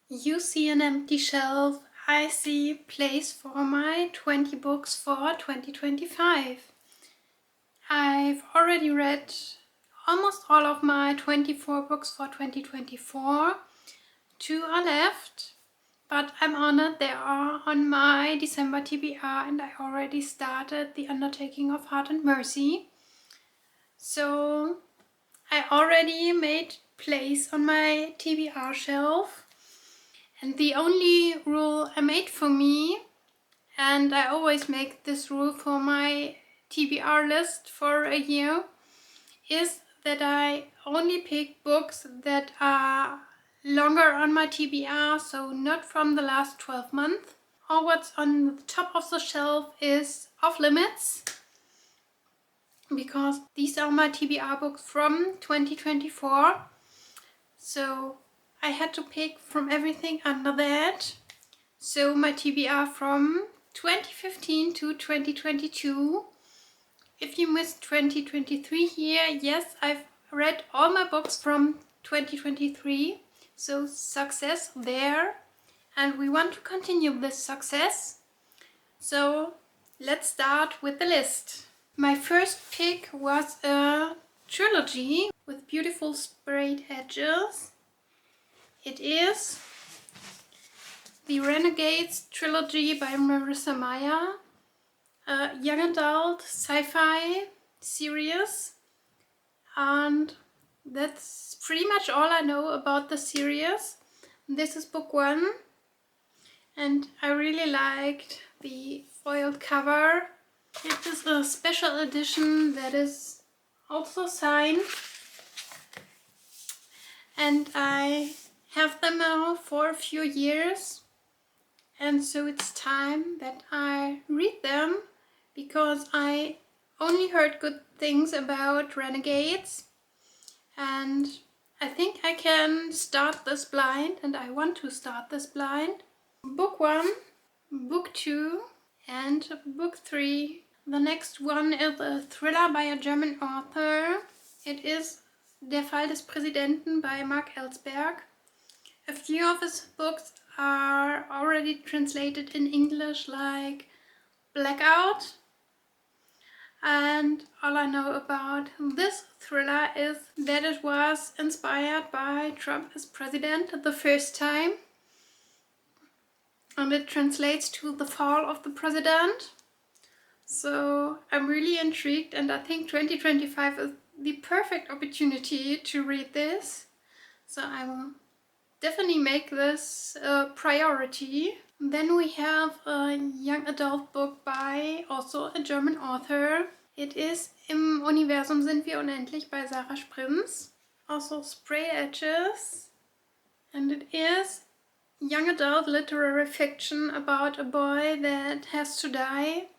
You see an empty shelf. I see place for my 20 books for 2025. I've already read almost all of my 24 books for 2024. 2 are left, but I'm honored they are on my December TBR and I already started The Undertaking of Heart and Mercy. So I already made place on my TBR shelf, and the only rule I made for me, and I always make this rule for my TBR list for a year, is that I only pick books that are longer on my TBR, so not from the last 12 months. All what's on the top of the shelf is off limits, because these are my TBR books from 2024. So I had to pick from everything under that. So my TBR from 2015 to 2022. If you missed 2023 here, yes, I've read all my books from 2023. So success there. And we want to continue this success. So let's start with the list. My first pick was a trilogy with beautiful sprayed edges. It is the Renegades trilogy by Marissa Meyer, a young adult sci-fi series, and that's pretty much all I know about the series. This is book 1, and I really liked the foiled cover. It is a special edition that is also signed, and I have them now for a few years, and so it's time that I read them, because I only heard good things about Renegades, and I think I can start this blind, and I want to start this blind. Book 1, book 2 and book 3. The next one is a thriller by a German author. It is Der Fall des Präsidenten by Mark Ellsberg. A few of his books are already translated in English, like Blackout. And all I know about this thriller is that it was inspired by Trump as president the first time. And it translates to the fall of the president. So I'm really intrigued, and I think 2025 is the perfect opportunity to read this. So I will definitely make this a priority. Then we have a young adult book by also a German author. It is Im Universum sind wir unendlich by Sarah Sprins. Also spray edges. And it is young adult literary fiction about a boy that has to die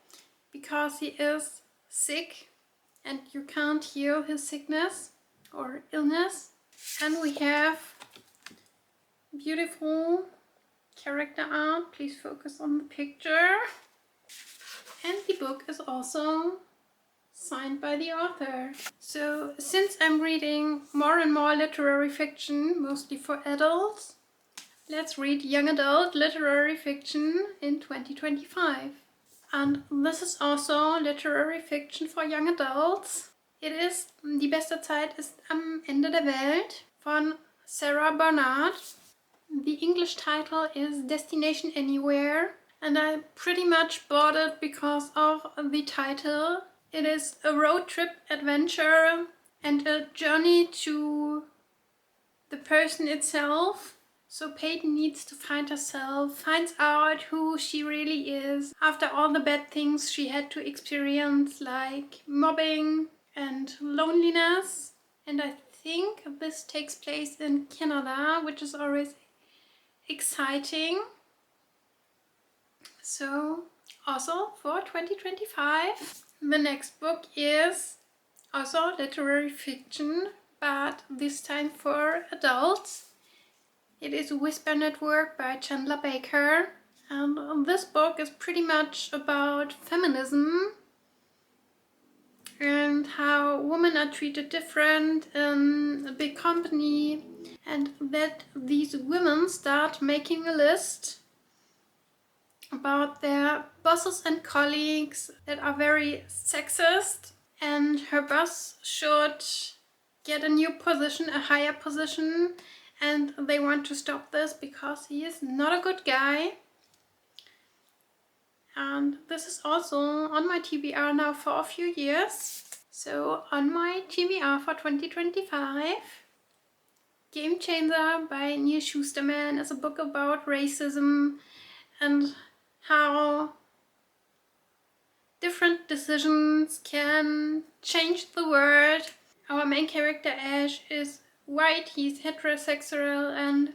because he is sick and you can't heal his sickness or illness. And we have beautiful character art. Please focus on the picture. And the book is also signed by the author. So since I'm reading more and more literary fiction, mostly for adults, let's read young adult literary fiction in 2025. And this is also literary fiction for young adults. It is Die beste Zeit ist am Ende der Welt von Sarah Bernard. The English title is Destination Anywhere, and I pretty much bought it because of the title. It is a road trip adventure and a journey to the person itself. So Peyton needs to find herself, finds out who she really is after all the bad things she had to experience, like mobbing and loneliness. And I think this takes place in Canada, which is always exciting. So also for 2025. The next book is also literary fiction, but this time for adults. It is Whisper Network by Chandler Baker, and this book is pretty much about feminism, and how women are treated different in a big company, and that these women start making a list about their bosses and colleagues that are very sexist, and her boss should get a new position, a higher position, and they want to stop this because he is not a good guy. And this is also on my TBR now for a few years. So on my TBR for 2025, Game Changer by Neal Shusterman is a book about racism and how different decisions can change the world. Our main character Ash is white, he's heterosexual and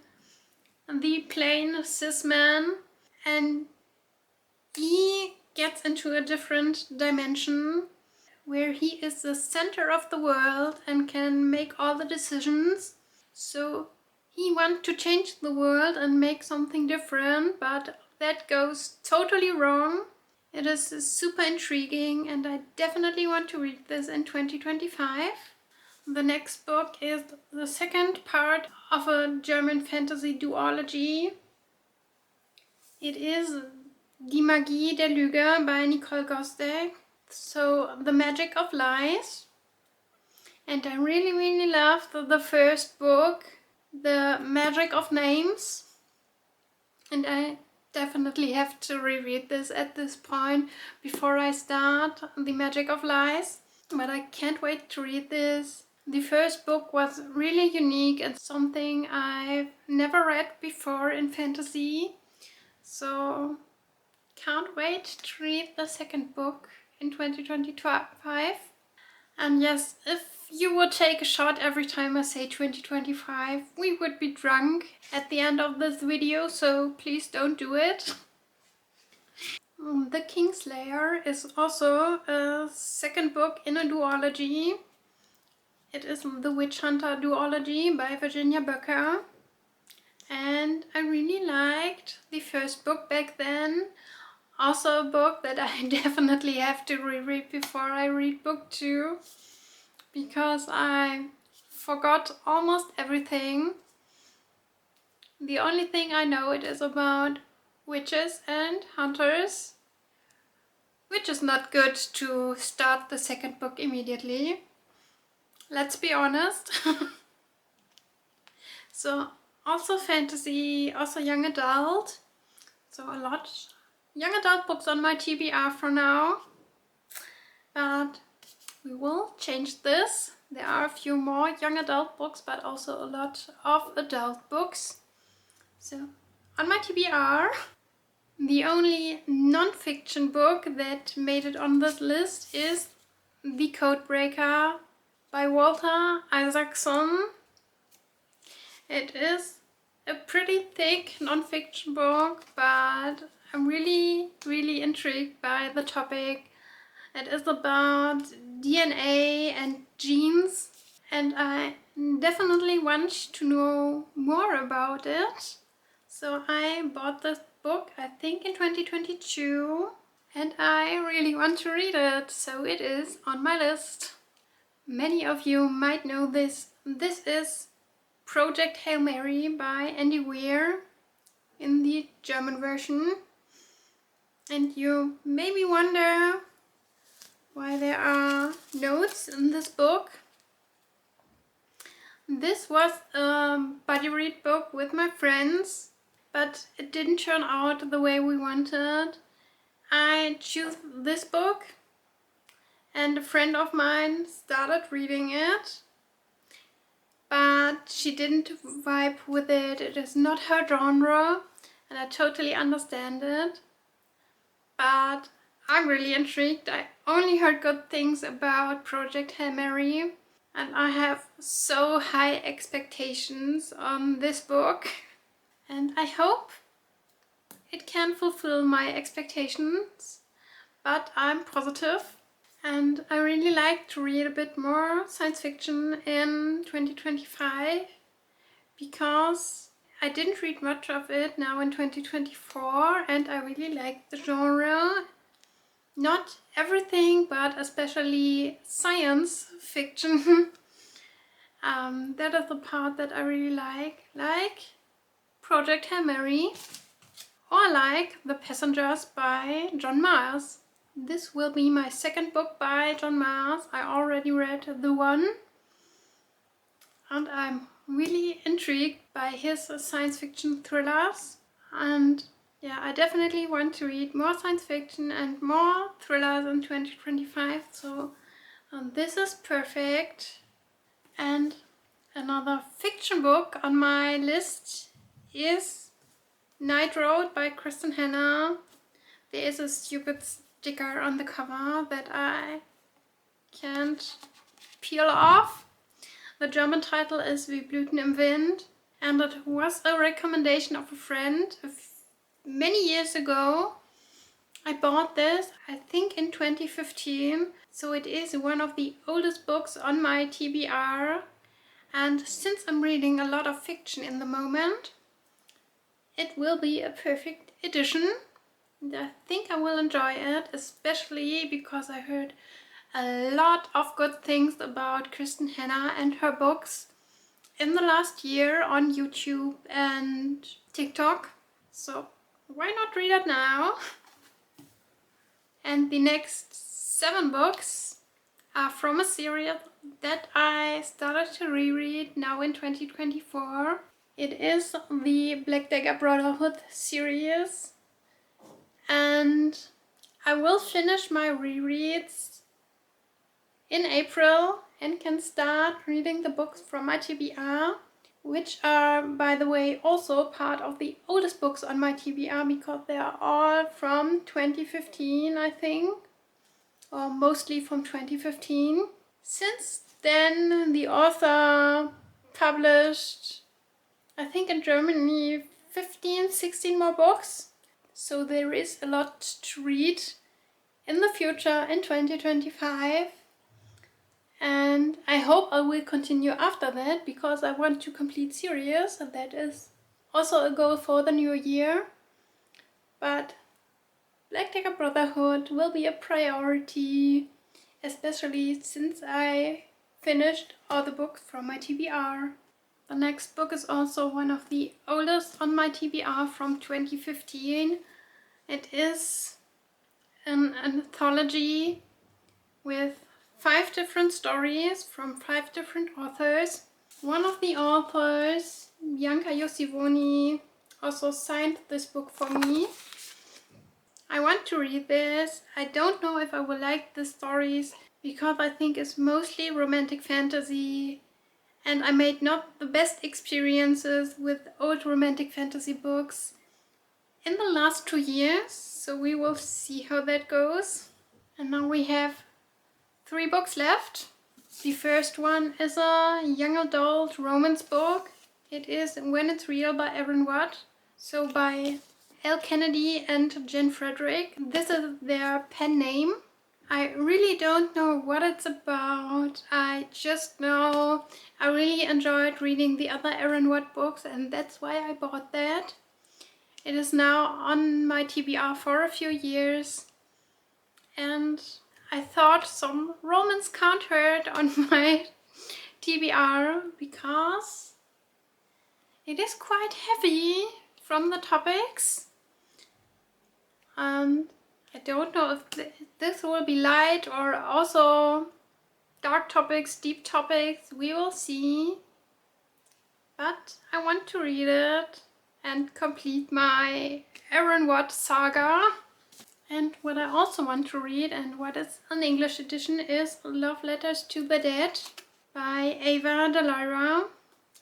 the plain cis man, and he gets into a different dimension where he is the center of the world and can make all the decisions. So he wants to change the world and make something different, but that goes totally wrong. It is super intriguing and I definitely want to read this in 2025. The next book is the second part of a German fantasy duology. It is Die Magie der Lüge by Nicole Gosdek. So, The Magic of Lies. And I really loved the first book, The Magic of Names. And I definitely have to reread this at this point before I start The Magic of Lies. But I can't wait to read this. The first book was really unique and something I've never read before in fantasy. So can't wait to read the second book in 2025. And yes, if you would take a shot every time I say 2025, we would be drunk at the end of this video, so please don't do it. The Kingslayer is also a second book in a duology. It is the Witch Hunter duology by Virginia Böcker. And I really liked the first book back then. Also a book that I definitely have to reread before I read book 2. Because I forgot almost everything. The only thing I know it is about witches and hunters. Which is not good to start the second book immediately. Let's be honest. So also fantasy, also young adult. So a lot young adult books on my TBR for now. But we will change this. There are a few more young adult books, but also a lot of adult books. So on my TBR, the only non-fiction book that made it on this list is The Codebreaker by Walter Isaacson. It is a pretty thick non-fiction book, but I'm really intrigued by the topic. It is about DNA and genes, and I definitely want to know more about it. So I bought this book, I think in 2022, and I really want to read it, so it is on my list. Many of you might know this. This is Project Hail Mary by Andy Weir in the German version. And you maybe wonder why there are notes in this book. This was a buddy read book with my friends, but it didn't turn out the way we wanted. I chose this book and a friend of mine started reading it, but she didn't vibe with it. It is not her genre and I totally understand it. But I'm really intrigued. I only heard good things about Project Hail Mary and I have so high expectations on this book and I hope it can fulfill my expectations, but I'm positive. And I really like to read a bit more science fiction in 2025 because I didn't read much of it now in 2024 and I really like the genre. not everything, but especially science fiction. That is the part that I really like Project Hail Mary, or like The Passengers by John Miles. This will be my second book by John Miles. I already read the one, and I'm really intrigued by his science fiction thrillers. And yeah, I definitely want to read more science fiction and more thrillers in 2025, so this is perfect. And another fiction book on my list is Night Road by Kristen Hanna. There is a stupid sticker on the cover that I can't peel off. The German title is Wie Blüten im Wind, and it was a recommendation of a friend many years ago. I bought this, I think in 2015, so it is one of the oldest books on my TBR, and since I'm reading a lot of fiction in the moment, it will be a perfect edition. And I think I will enjoy it, especially because I heard a lot of good things about Kristen Hanna and her books in the last year on YouTube and TikTok. So why not read it now? And the next 7 books are from a series that I started to reread now in 2024. It is the Black Dagger Brotherhood series, and I will finish my rereads in April and can start reading the books from my TBR, which are, by the way, also part of the oldest books on my TBR because they are all from 2015, I think, or mostly from 2015. Since then, the author published, I think in Germany, 15, 16 more books. So there is a lot to read in the future in 2025. And I hope I will continue after that because I want to complete series, and that is also a goal for the new year. But Black Dagger Brotherhood will be a priority, especially since I finished all the books from my TBR. The next book is also one of the oldest on my TBR from 2015. It is an anthology with 5 different stories from 5 different authors. One of the authors, Bianca Yosivoni, also signed this book for me. I want to read this. I don't know if I will like the stories because I think it's mostly romantic fantasy, and I made not the best experiences with old romantic fantasy books in the last 2 years, so we will see how that goes. And now we have 3 books left. The first one is a young adult romance book. It is When It's Real by Aaron Watt, so by Elle Kennedy and Jen Frederick. This is their pen name. I really don't know what it's about. I just know I really enjoyed reading the other Aaron Watt books, and that's why I bought that. It is now on my TBR for a few years, and I thought some romance can't hurt on my TBR because it is quite heavy from the topics, and I don't know if this will be light or also dark topics, deep topics. We will see, but I want to read it and complete my Aaron Watt saga. And what I also want to read, and what is an English edition, is Love Letters to the Dead by Ava Delira.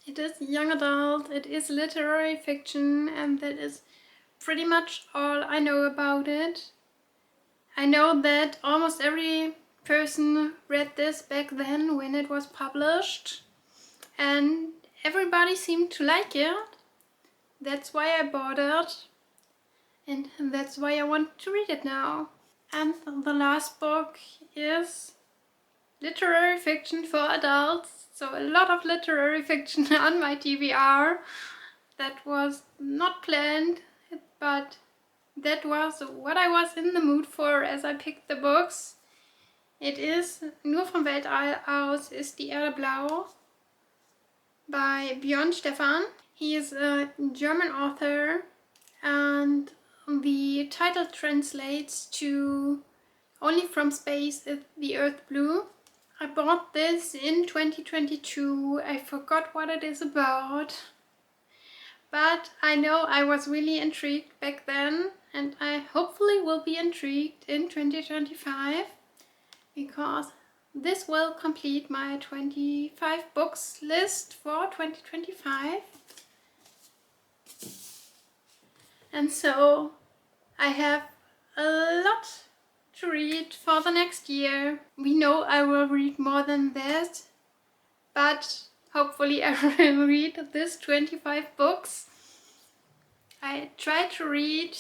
It is young adult, it is literary fiction, and that is pretty much all I know about it. I know that almost every person read this back then when it was published, and everybody seemed to like it. That's why I bought it, and that's why I want to read it now. And the last book is literary fiction for adults, so a lot of literary fiction on my TBR. That was not planned, but that was what I was in the mood for as I picked the books. It is Nur vom Weltall aus ist die Erde blau by Björn Stefan. He is a German author and the title translates to Only from Space is the Earth Blue. I bought this in 2022. I forgot what it is about, but I know I was really intrigued back then, and I hopefully will be intrigued in 2025 because this will complete my 25 books list for 2025. And so I have a lot to read for the next year. We know I will read more than that, but hopefully I will read this 25 books. I try to read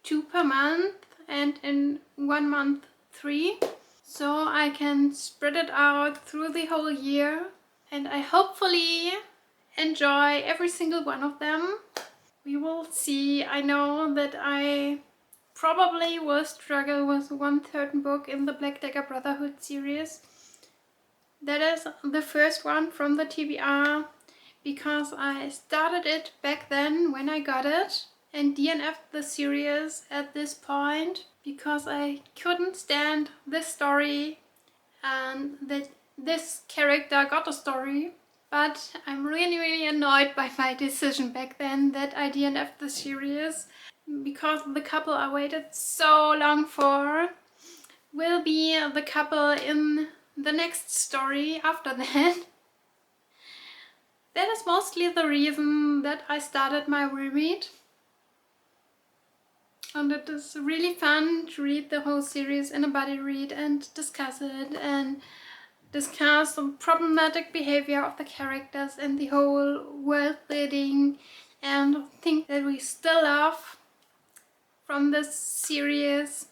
2 per month and in 1 month 3, so I can spread it out through the whole year, and I hopefully enjoy every single one of them. We will see. I know that I probably will struggle with one certain book in the Black Dagger Brotherhood series. That is the first one from the TBR, because I started it back then when I got it and DNF'd the series at this point because I couldn't stand this story and that this character got a story. But I'm really annoyed by my decision back then that I DNF'd the series, because the couple I waited so long for will be the couple in the next story after that. That is mostly the reason that I started my reread. And it is really fun to read the whole series in a buddy read and discuss it and discuss the problematic behavior of the characters and the whole world building and things that we still love from this series.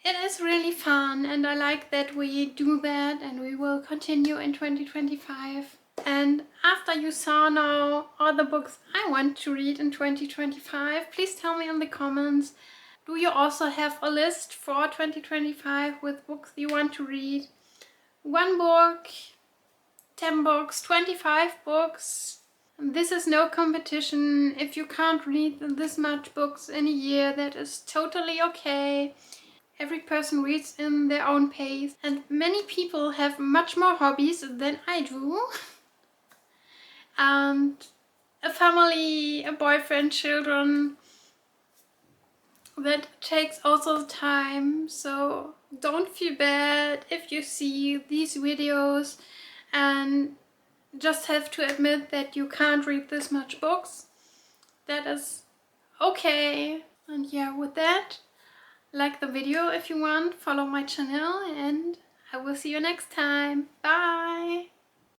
It is really fun, and I like that we do that, and we will continue in 2025. And after you saw now all the books I want to read in 2025, please tell me in the comments, do you also have a list for 2025 with books you want to read? 1 book, 10 books, 25 books. This is no competition. If you can't read this much books in a year, that is totally okay. Every person reads in their own pace, and many people have much more hobbies than I do. And a family, a boyfriend, children. That takes also time, so don't feel bad if you see these videos and just have to admit that you can't read this much books. That is okay. And yeah, with that, like the video if you want, follow my channel, and I will see you next time. Bye!